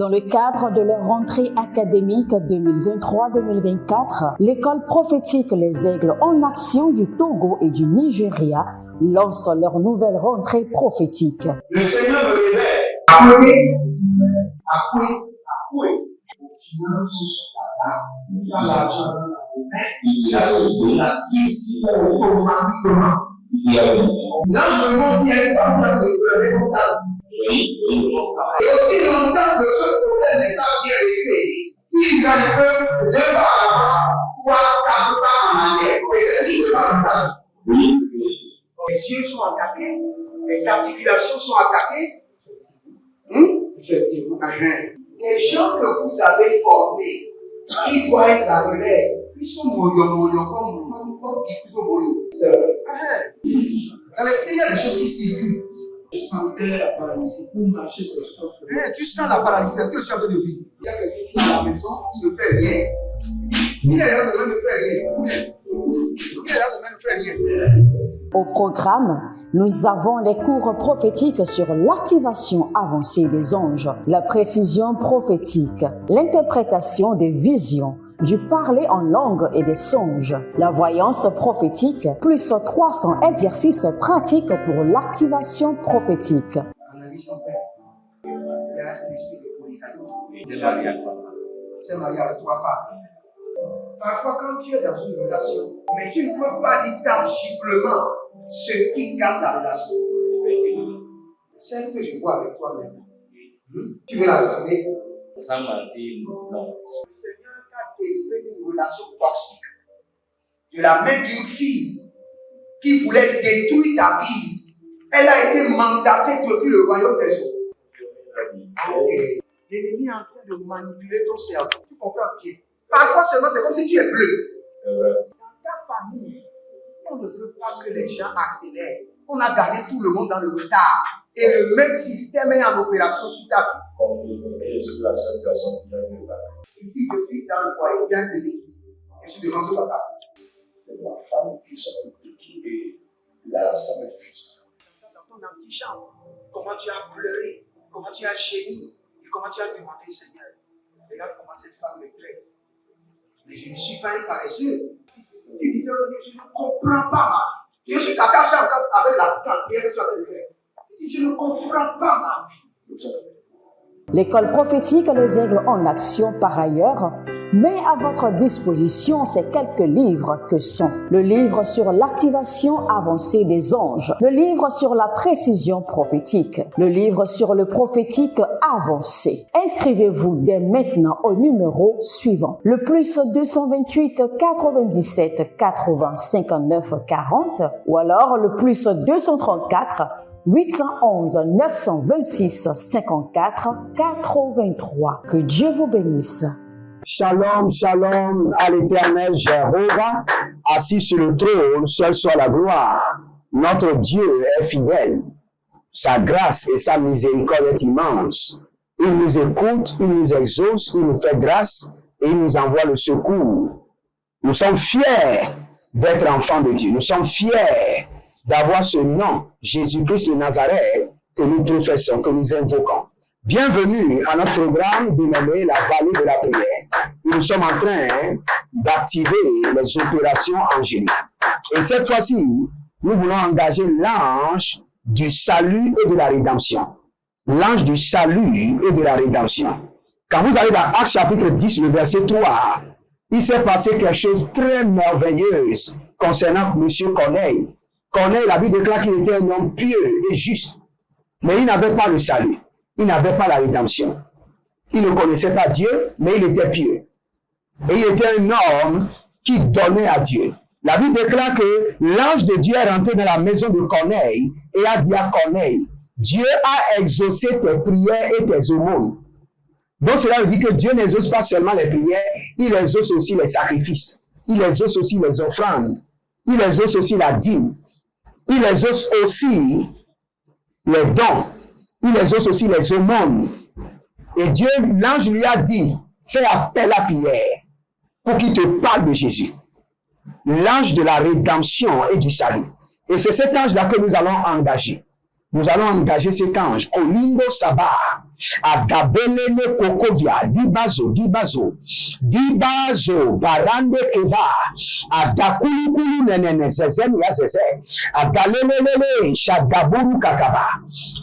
Dans le cadre de leur rentrée académique 2023-2024, l'école prophétique Les Aigles en Action du Togo et du Nigeria lance leur nouvelle rentrée prophétique. Le Seigneur me révèle. Appuyez. Finances sur la table, dans l'argent dans la main, la vie automatiquement. Là, je me montre bien pas de pleurer comme ça. Et aussi longtemps que ce problème n'est pas bien réglé, ils en peuvent deux pas à l'avant, trois, quatre pas en arrière. Et c'est ce qui se passe ça. Les yeux sont attaqués, les articulations sont attaquées. Effectivement. Les gens que vous avez formés, qui doivent être la relève, ils sont moyo comme plutôt moyo. C'est vrai. Il y a des choses qui circulent. Je sentais la paralysie pour marcher sur ce corps. Tu sens la paralysie, c'est ce que je suis en train de dire. Il y a quelqu'un qui est à la maison, qui ne fait rien. Il est là, ça ne fait rien. Au programme, nous avons les cours prophétiques sur l'activation avancée des anges, la précision prophétique, l'interprétation des visions, du parler en langue et des songes, la voyance prophétique, plus 300 exercices pratiques pour l'activation prophétique. Analyse ton père. Il y a un esprit de polygame. C'est marié à trois femmes. C'est marié à trois femmes. Parfois, quand tu es dans une relation, mais tu ne peux pas dire tangiblement ce qui garde la relation. Celle que je vois avec toi maintenant. Tu veux la regarder? Sans mentir, non. Le Seigneur t'a délivré d'une relation toxique. De la main d'une fille qui voulait détruire ta vie. Elle a été mandatée depuis le royaume des eaux. L'ennemi est en train de manipuler ton cerveau. Tu comprends bien? Parfois seulement, c'est comme si tu es bleu. C'est vrai. Dans ta famille, on ne veut pas que les gens accélèrent. On a gardé tout le monde dans le retard. Et le même système est en opération sur ta vie. Je suis la seule personne qui a eu le bac. Une fille de fille dans le foyer, bien déséquilibrée. Je suis devant ce papa. C'est ma femme qui s'occupe de tout et là, ça me frustre. Dans ton antichambre, comment tu as pleuré, comment tu as gémi et comment tu as demandé au Seigneur. Regarde comment cette femme me traite. Mais je ne suis pas un paresseux. Tu disais, je ne comprends pas ma vie. Je suis attaché encore avec la prière que tu as fait de faire. Je ne comprends pas ma vie. L'école prophétique Les Aigles en Action, par ailleurs, met à votre disposition ces quelques livres que sont le livre sur l'activation avancée des anges, le livre sur la précision prophétique, le livre sur le prophétique avancé. Inscrivez-vous dès maintenant au numéro suivant, le plus 228 97 80 59 40 ou alors le plus 234 811 926 54 83. Que Dieu vous bénisse. Shalom, shalom à l'Éternel Jéhovah, assis sur le trône, seul soit la gloire. Notre Dieu est fidèle. Sa grâce et sa miséricorde est immense. Il nous écoute, il nous exauce, il nous fait grâce et il nous envoie le secours. Nous sommes fiers d'être enfants de Dieu. Nous sommes fiers d'avoir ce nom, Jésus-Christ de Nazareth, que nous professons, que nous invoquons. Bienvenue à notre programme dénommé la vallée de la prière. Nous sommes en train d'activer les opérations angéliques. Et cette fois-ci, nous voulons engager l'ange du salut et de la rédemption. L'ange du salut et de la rédemption. Quand vous allez dans Actes chapitre 10, le verset 3, il s'est passé quelque chose de très merveilleux concernant M. Corneille. Corneille, la Bible déclare qu'il était un homme pieux et juste. Mais il n'avait pas le salut. Il n'avait pas la rédemption. Il ne connaissait pas Dieu, mais il était pieux. Et il était un homme qui donnait à Dieu. La Bible déclare que l'ange de Dieu est rentré dans la maison de Corneille et a dit à Corneille, Dieu a exaucé tes prières et tes aumônes. Donc cela veut dire que Dieu n'exauce pas seulement les prières, il exauce aussi les sacrifices. Il exauce aussi les offrandes. Il exauce aussi la dîme. Il exauce aussi les dons. Il exauce aussi les aumônes. Et Dieu, l'ange lui a dit, fais appel à Pierre pour qu'il te parle de Jésus. L'ange de la rédemption et du salut. Et c'est cet ange-là que nous allons engager. Nous allons engager cet ange. Olindo Saba, Agabelene Kokovia, Dibazo, Barande Keva, Adakulukulu Nenene Zezen Yazeze, Agalelele, Shadaburu Kakaba,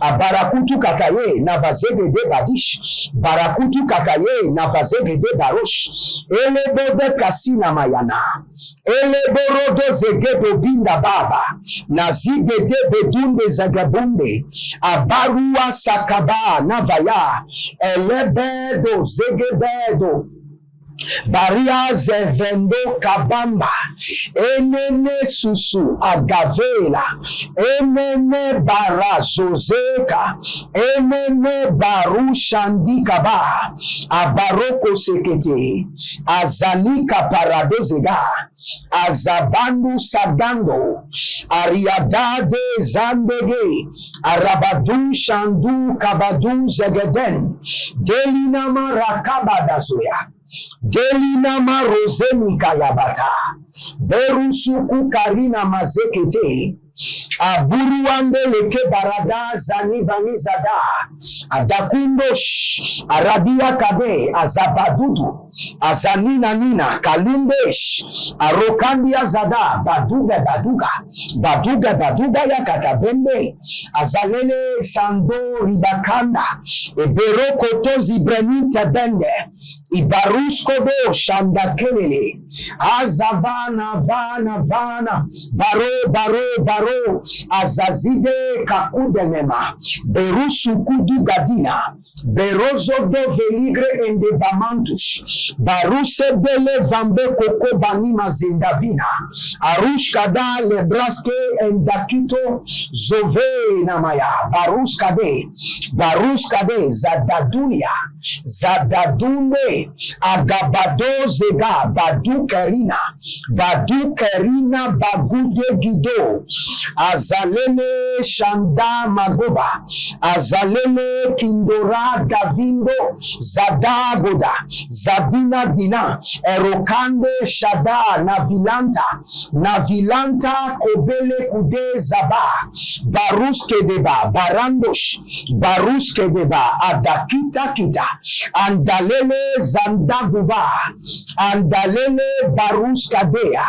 Abarakutu Kataye, Navazege de Badish, Barakutu Kataye, Navazege de Barosh, Elebode Kasina Mayana, Eleborodo Zegedo Binda Baba, Nazide de Bedunde Zagabunde, Abarua Sakaba Navaya, Elebedo Zegebedo, Baria Zevendo Kabamba, Enene Susu Agavela, Enene Barazozeka, Enene Barushandikaba, Abaroko Sekete, Azalika Paradozega, Azabandu Sagando, Ariadade Zandege, Arabadu Shandu Kabadu Zegeden, Delinama Rakabadazoya, Delinama Roseni Kayabata, Berusuku Karina Mazekete, Aburuande leke barada zani vani zada, Adakundosh, Aradia Kade, Azabadudu, Azanina Nina, Kalundesh, Arokandia Zada, Baduga ya Katabembe, Azalele Sando Ribakanda, Eberoko Tozi Bremita Bende, Ibarusko do Shandakelele, Azavana Vana, Baro, Azazide Kakudenema, Berusu Kudu Gadina, Berozo do Veligre ende Bamantush, Baruse dele Vambe Koko Banima Zindavina, Arushkada Lebraske endakito Zove Namaya, Baruskade, Zadadunde, Agabado Zega, Badu Karina, Bagude Gido, Azalele Shanda Magoba, Azalele Kindora Davindo, Zadagoda, Zadina Dina, Erokande Shada, Navilanta Kobele Kude Zaba, Baruske Deba, Baruske Deba, Adakita Kita, Andalele Zandaguva, Andalele Baruskadea,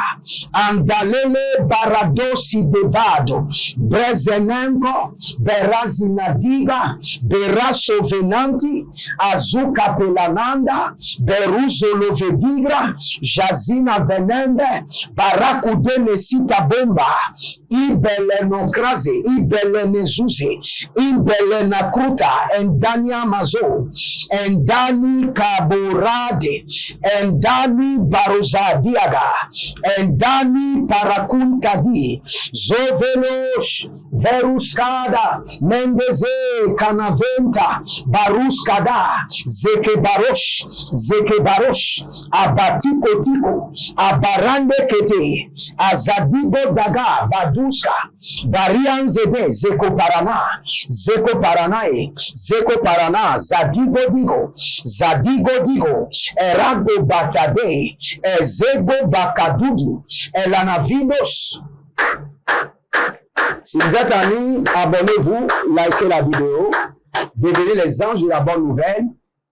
Andalele Baradosi Devado, Brezenenko, Berazinadiga, Beraso Venanti, Azuka Pelananda, Beruzo Lovedigra, Jazina Venembe, Barakudene Sita Bomba, Ibelenokraze, Ibelenezuze, Ibelenakruta, Endania Mazo, Endani Kaborade, Endani Barozadiaga, Endani Parakuntadi, Zovelosh, Veruskada, Mendeze, Kanaventa, Baruskada, Zekebarosh, Abatiko, Abarande Kete, Azadigo Daga, Baduska, Barian Zede, Zeko Parana, Zadigo Digo, Erago Batade, Ezego Bakadudu, Elanavinos. Si vous êtes amis, abonnez-vous, likez la vidéo, devenez les anges de la bonne nouvelle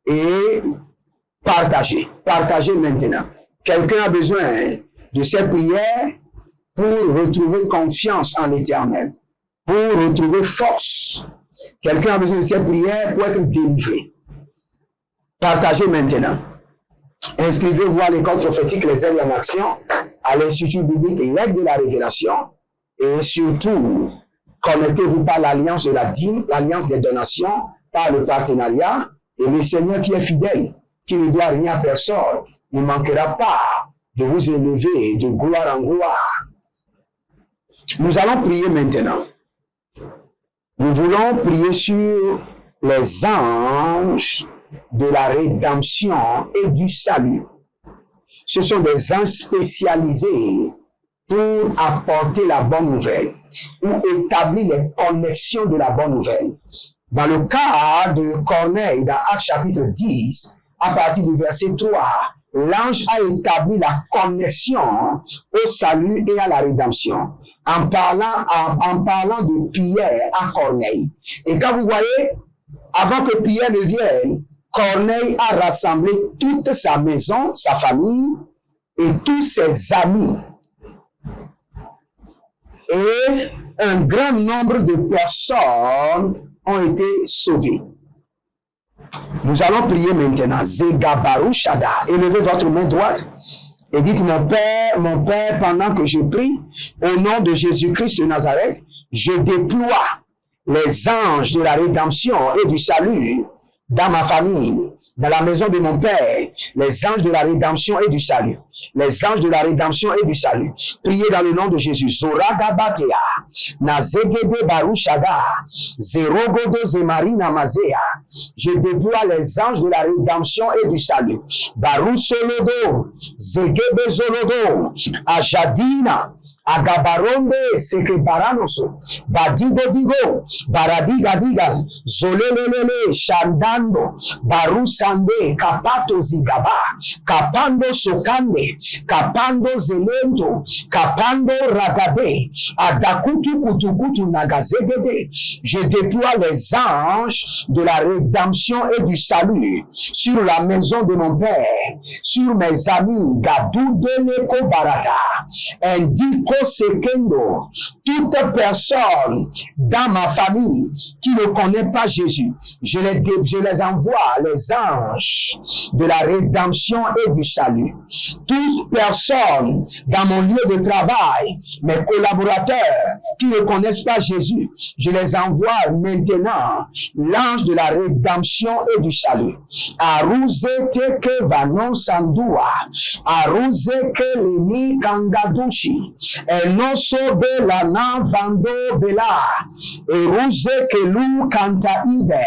et partagez. Partagez maintenant. Quelqu'un a besoin de ces prières pour retrouver confiance en l'Éternel, pour retrouver force. Quelqu'un a besoin de ces prières pour être délivré. Partagez maintenant. Inscrivez-vous à l'école prophétique Les Ailes en Action, à l'Institut biblique L'aide de la Révélation, et surtout, connectez-vous par l'alliance de la dîme, l'alliance des donations, par le partenariat, et le Seigneur qui est fidèle, qui ne doit rien à personne, ne manquera pas de vous élever de gloire en gloire. Nous allons prier maintenant. Nous voulons prier sur les anges de la rédemption et du salut. Ce sont des anges spécialisés pour apporter la bonne nouvelle ou établir les connexions de la bonne nouvelle. Dans le cas de Corneille, dans Actes chapitre 10, à partir du verset 3, l'ange a établi la connexion au salut et à la rédemption en parlant de Pierre à Corneille. Et quand vous voyez, avant que Pierre ne vienne, Corneille a rassemblé toute sa maison, sa famille et tous ses amis. Et un grand nombre de personnes ont été sauvées. Nous allons prier maintenant. Zegabaru Shada. Élevez votre main droite et dites, mon Père, pendant que je prie, au nom de Jésus-Christ de Nazareth, je déploie les anges de la rédemption et du salut dans ma famille, dans la maison de mon Père, les anges de la rédemption et du salut. Les anges de la rédemption et du salut. Priez dans le nom de Jésus. Zoraga Batea, Nazegede Barushada, Zerogodo Zemarina Mazea. Je déploie les anges de la rédemption et du salut. Barusolodo, Zegebe Zolodo, Ajadina, Agabaronde Sekebaranos, Badigo Digo, Baradiga Diga, Zolelele, Shandando, Barusande, Kapato Zigaba, Kapando Sokande, Kapando Zelento, Kapando Ragade, Adakutu Kutukutu Nagazegede. Je déploie les anges de la rédemption et du salut sur la maison de mon Père, sur mes amis, Gadou Deleko Barata, Indiko Sekendo, toute personne dans ma famille qui ne connaît pas Jésus, je les envoie, les anges de la rédemption et du salut. Toute personne dans mon lieu de travail, mes collaborateurs qui ne connaissent pas Jésus, je les envoie maintenant, l'ange de la rédemption et du salut. Aruze teke vanon sandua, aruze ke lini kangadushi, enoso belana vando bela, eruze ke lu kanta ide,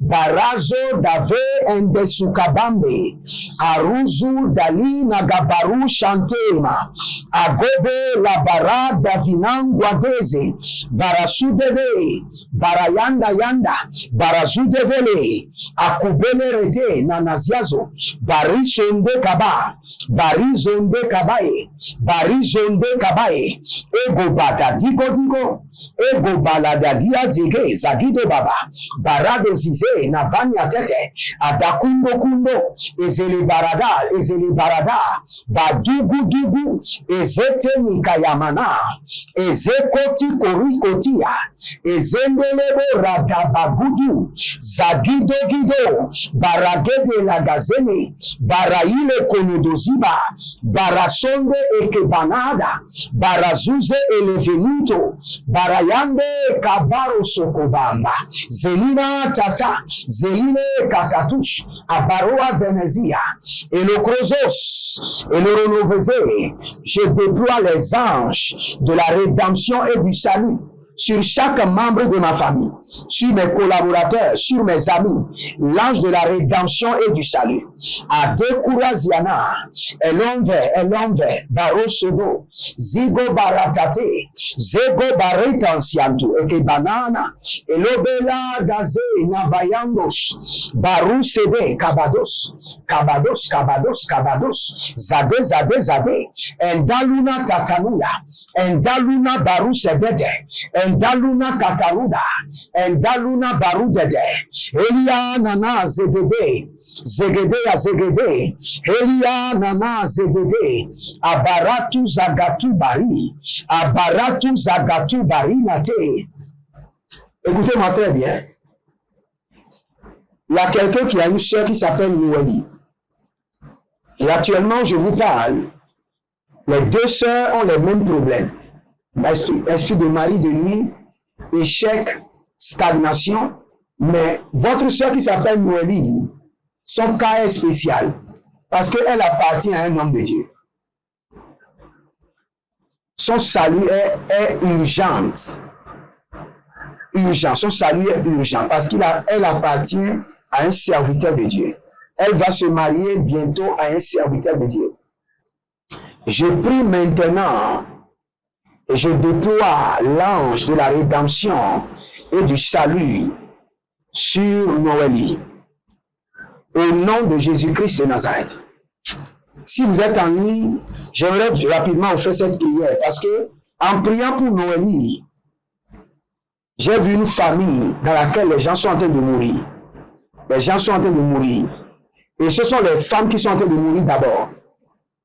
barazo dave ende sukabambe, aruzu dali nagabaru shantema, agobe la bara davinangwadeze, barasudeve, barayanda yanda, barazudevele, akubele rete nanaziazo, barisonde kaba, barizonde kabaye, barizonde kabaye, ego bata digo digo, ego balada dia dige, zagido baba, barado zize, navanya tete, adakundo kundo, ezele barada, badugu dugu, ezete nikayamana, ezekoti korikotia, ezendelebo radabagudu, zagido gido, baragede lagazene, baraile konodoziba, barasonde ekebanada, barazuze elevenuto, barayande kabaro sokobamba, zelina tata, zeline kakatush, abaroa venezia, et le crozos, et le renovezé. Je déploie les anges de la rédemption et du salut sur chaque membre de ma famille, sur mes collaborateurs, sur mes amis, l'ange de la rédemption et du salut. Adekuraziana, elonve, barosodo, zigo baratate, zego baretansiantu, eke banana, elobela gaze, navayandos, barusede, kabados, zade, endaluna tatanuya, endaluna barusedede, endaluna kataruda, endaluna barudede, elia nana zegede, elia nana zegede, abaratu zagatu bari nate. Écoutez-moi très bien. Il y a quelqu'un qui a une sœur qui s'appelle Noélie. Et actuellement, je vous parle, les deux sœurs ont les mêmes problèmes. Esprit de mari de nuit, échec, stagnation. Mais votre sœur qui s'appelle Noélie, son cas est spécial parce qu'elle appartient à un homme de Dieu. Son salut est urgent. Son salut est urgent parce qu'elle appartient à un serviteur de Dieu. Elle va se marier bientôt à un serviteur de Dieu. Je prie maintenant et je déploie l'ange de la rédemption et du salut sur Noélie. Au nom de Jésus-Christ de Nazareth. Si vous êtes en ligne, j'aimerais rapidement vous faire cette prière parce que en priant pour Noélie, j'ai vu une famille dans laquelle les gens sont en train de mourir. Les gens sont en train de mourir. Et ce sont les femmes qui sont en train de mourir d'abord.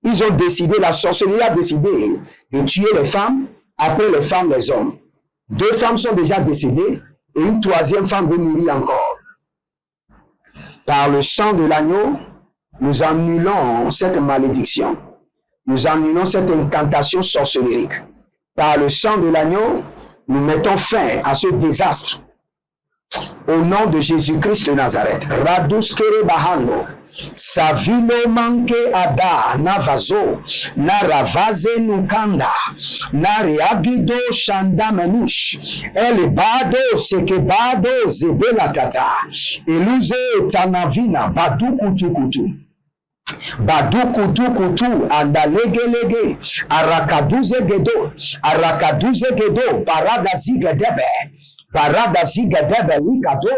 Ils ont décidé, la sorcellerie a décidé de tuer les femmes, après les femmes, les hommes. 2 femmes sont déjà décédées et une 3e femme veut mourir encore. Par le sang de l'agneau, nous annulons cette malédiction. Nous annulons cette incantation sorcellérique. Par le sang de l'agneau, nous mettons fin à ce désastre. Au nom de Jésus-Christ de Nazareth. Raduskere bahando. Savilo manke ada navazo. Naravaze nukanda. Nariagido shanda menush. Elebado sekebado zebelatata. Eluze tanavina badu kutu. Badukutukutu andalegelege arakaduze gedo parada zigedebe likado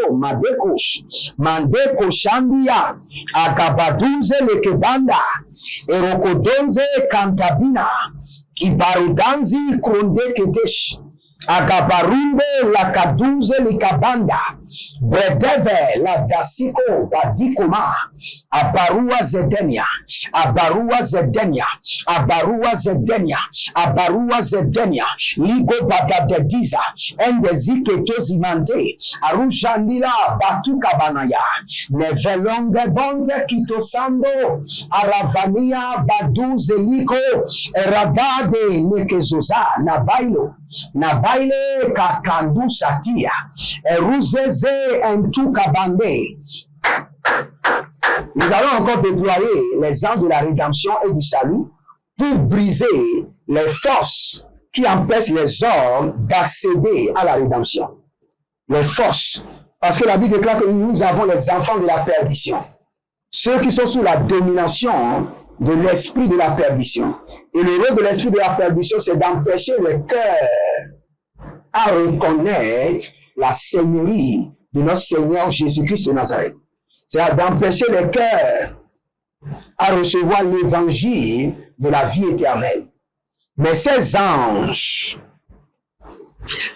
mandeko shandia agabaduze lekebanda erokodonze kantabina ibarudanzi krondeketesh agabarumbe lakaduze likabanda bredeve la dasiko badikoma abarua zedenia ligo badadediza endeziketo zimante arushandila batuka banaya nevelonge bonde kitosando aravania baduze liko eradade nekezoza nabaile kakandu satia eruzeze entukabande. Nous allons encore déployer les anges de la rédemption et du salut pour briser les forces qui empêchent les hommes d'accéder à la rédemption. Les forces. Parce que la Bible déclare que nous avons les enfants de la perdition. Ceux qui sont sous la domination de l'esprit de la perdition. Et le rôle de l'esprit de la perdition, c'est d'empêcher le cœur à reconnaître la seigneurie de notre Seigneur Jésus-Christ de Nazareth. C'est d'empêcher les cœurs à recevoir l'évangile de la vie éternelle. Mais ces anges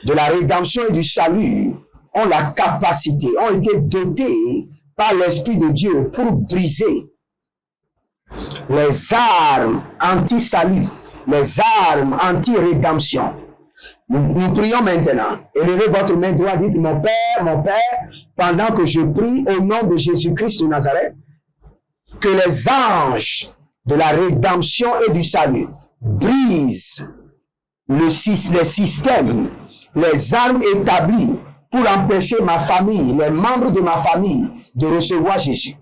de la rédemption et du salut ont la capacité, ont été dotés par l'Esprit de Dieu pour briser les armes anti-salut, les armes anti-rédemption. Nous prions maintenant. Élevez votre main droite, dites mon Père, pendant que je prie au nom de Jésus-Christ de Nazareth, que les anges de la rédemption et du salut brisent les systèmes, les armes établies pour empêcher ma famille, les membres de ma famille de recevoir Jésus.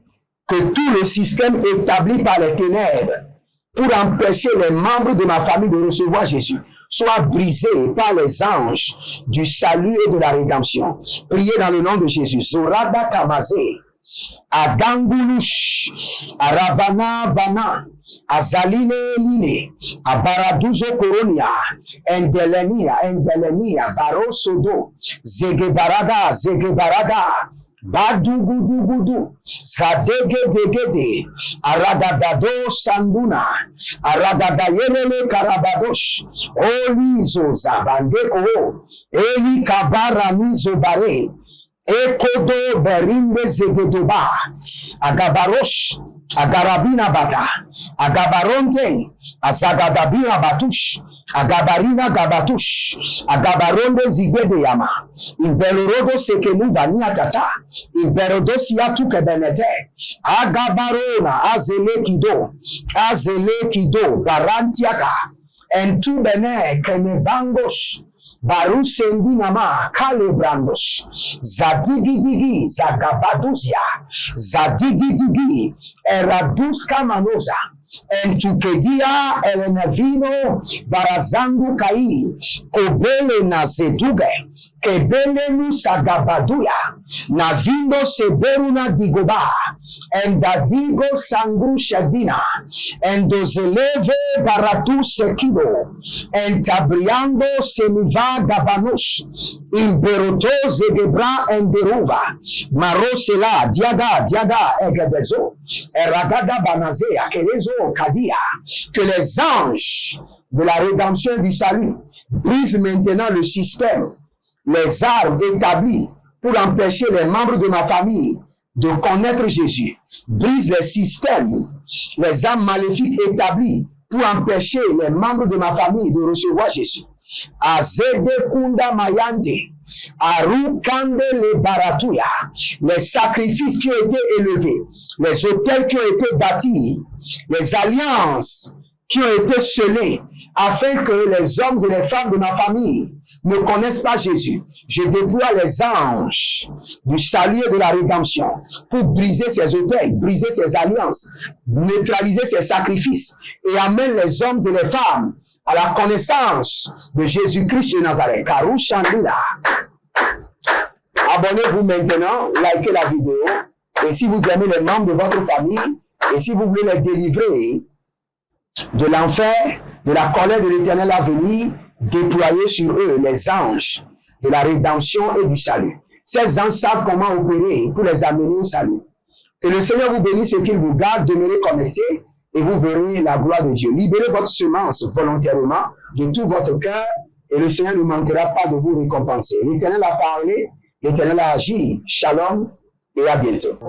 Que tout le système établi par les ténèbres pour empêcher les membres de ma famille de recevoir Jésus soit brisé par les anges du salut et de la rédemption. Priez dans le nom de Jésus. Zorada Kamaze, Agangulush, Aravana Vana, Azaline Line, Abaraduzo Koronia, Endelenia, Barosodo, Zegebarada, Badugudugudu, Zadegedegede, Aragadado Sanduna, Aragadayelele Karabadosh, Olizo Zabandeko, Eli Kabaramizo Bare, Ekodo Berinde Zegedoba, Agabarosh, Agarabina Bata, Agabaronte, Azagadabina Batush, Agabarina Gabatush, Agabaronde Zigede Yama, Imberodo Sekenu Vania Tata, Imberodo Siatu Kebenete, Agabarona, Azele Kido, Barantiaka, Entu Bene, Kenevangos, Barusendinama, Kalebrandos, Zadigidigi, Zagabaduzia, Zadigidigi, Eraduska Manoza, Entukedia, Elenavino, Barazangu Kai, Kobele na Zeduge, Kebele nu Sagabaduya, Navindo Seberuna Digoba, Endadigo Sangru Shadina, Endozeleve Baratu Sekido, Entabriando Semiva Gabanush, Imberoto Zegebra Enderuva, Marosela, Diaga, Egedezo, Eragada Banazea, Kerezo Kadia, que les anges de la rédemption et du salut brisent maintenant le système, les armes établies pour empêcher les membres de ma famille de connaître Jésus. Brise les systèmes, les armes maléfiques établies pour empêcher les membres de ma famille de recevoir Jésus. Azede kunda mayande, arukande le baratuya, les sacrifices qui ont été élevés, les hôtels qui ont été bâtis, les alliances qui ont été scellées, afin que les hommes et les femmes de ma famille ne connaissent pas Jésus. Je déploie les anges du salut et de la rédemption pour briser ces hôtels, briser ces alliances, neutraliser ces sacrifices et amène les hommes et les femmes à la connaissance de Jésus-Christ de Nazareth. Karou Chandila. Abonnez-vous maintenant, likez la vidéo. Et si vous aimez les membres de votre famille, et si vous voulez les délivrer de l'enfer, de la colère de l'Éternel à venir, déployez sur eux les anges de la rédemption et du salut. Ces anges savent comment opérer pour les amener au salut. Que le Seigneur vous bénisse et qu'il vous garde, demeurez connectés et vous verrez la gloire de Dieu. Libérez votre semence volontairement de tout votre cœur et le Seigneur ne manquera pas de vous récompenser. L'Éternel a parlé, l'Éternel a agi. Shalom et à bientôt.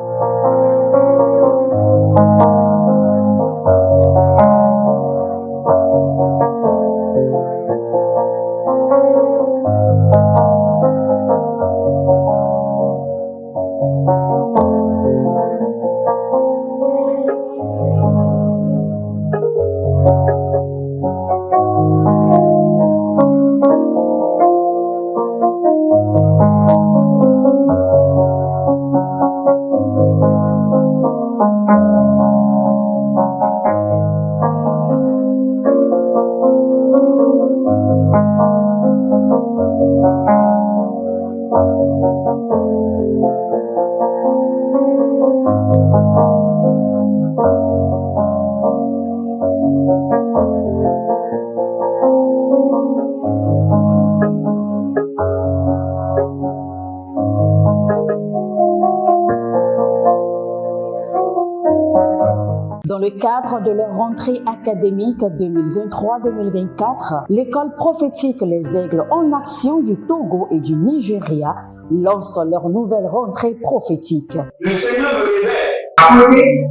Dans le cadre de leur rentrée académique 2023-2024, l'école prophétique Les Aigles en Action du Togo et du Nigeria lance leur nouvelle rentrée prophétique. Le Seigneur me révèle. Appelez.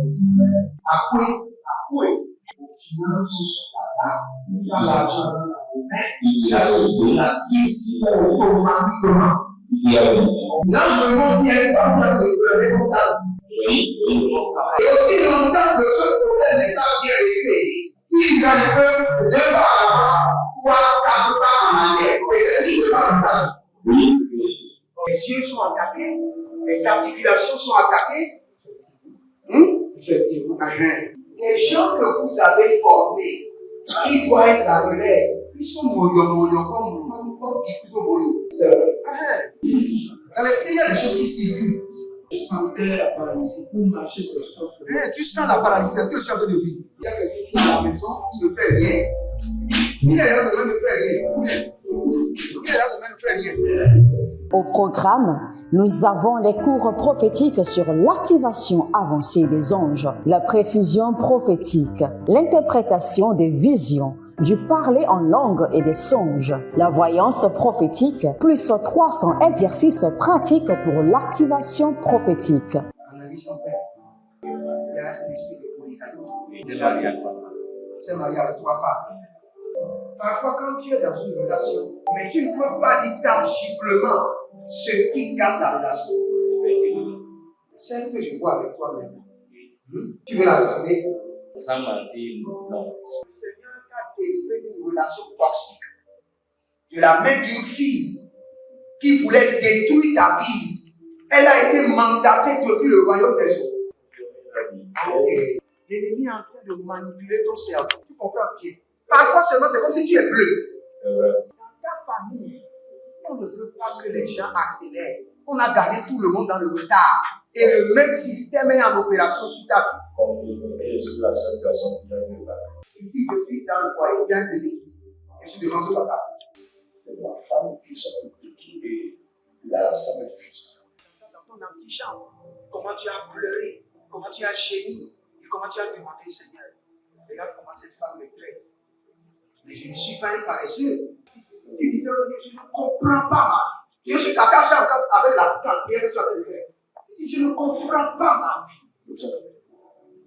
Finance, l'argent, il a sauvé la vie automatiquement. Là, je me montre bien comme ça, je peux comme ça. Et aussi longtemps que ce problème n'est pas bien réglé, il y a un peu de par là, 3, 4 pas en arrière. Et c'est juste comme ça. Les yeux sont attaqués, les articulations sont attaquées. Effectivement. Les gens que vous avez formés, qui doivent être la relève, ils sont moyons comme plutôt moyons. C'est vrai. Dans les pays, il y a des choses qui circulent. Je sentais la paralysie pour marcher sur le sport. Tu sens la paralysie, c'est ce que je suis en train de dire. Il y a quelqu'un qui est à la maison, qui ne fait rien. Il y a des gens qui ne fait rien. Au programme, nous avons les cours prophétiques sur l'activation avancée des anges, la précision prophétique, l'interprétation des visions, du parler en langue et des songes, la voyance prophétique, plus 300 exercices pratiques pour l'activation prophétique. Analyse son père. Il y a un esprit de polygamie. C'est marié avec 3 femmes. Parfois, quand tu es dans une relation, mais tu ne peux pas dire tangiblement ce qui garde la relation. Celle que je vois avec toi maintenant. Tu veux la regarder? Sans mentir, non. Le Seigneur t'a délivré d'une relation toxique. De la main d'une fille qui voulait détruire ta vie. Elle a été mandatée depuis le royaume des eaux. L'ennemi est en train de manipuler ton cerveau. Tu comprends bien? Parfois seulement, c'est comme si tu es bleu. C'est vrai. Dans ta famille, on ne veut pas que les gens accélèrent. On a gardé tout le monde dans le retard. Et le même système est en opération sur ta vie. Comme je suis la seule personne qui a vu ça. Une fille de fille dans le foyer, il y a des équipes. Je suis devant ce papa. C'est ma femme qui s'occupe de tout et là, ça me frustre. Dans ton antichambre, comment tu as pleuré, comment tu as gémi et comment tu as demandé, Seigneur, Regarde comment cette femme me traite. Mais je ne suis pas un paresseux. Tu disais, je ne comprends pas ma vie. Je suis attaché avec la prière que tu as fait de faire. Je ne comprends pas ma vie.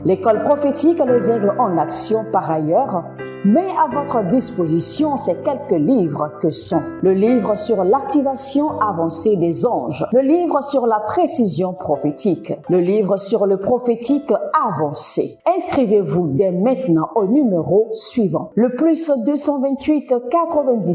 L'école prophétique Les Aigles en Action, par ailleurs, met à votre disposition ces quelques livres que sont le livre sur l'activation avancée des anges, le livre sur la précision prophétique, le livre sur le prophétique avancé. Inscrivez-vous dès maintenant au numéro suivant, le +228 90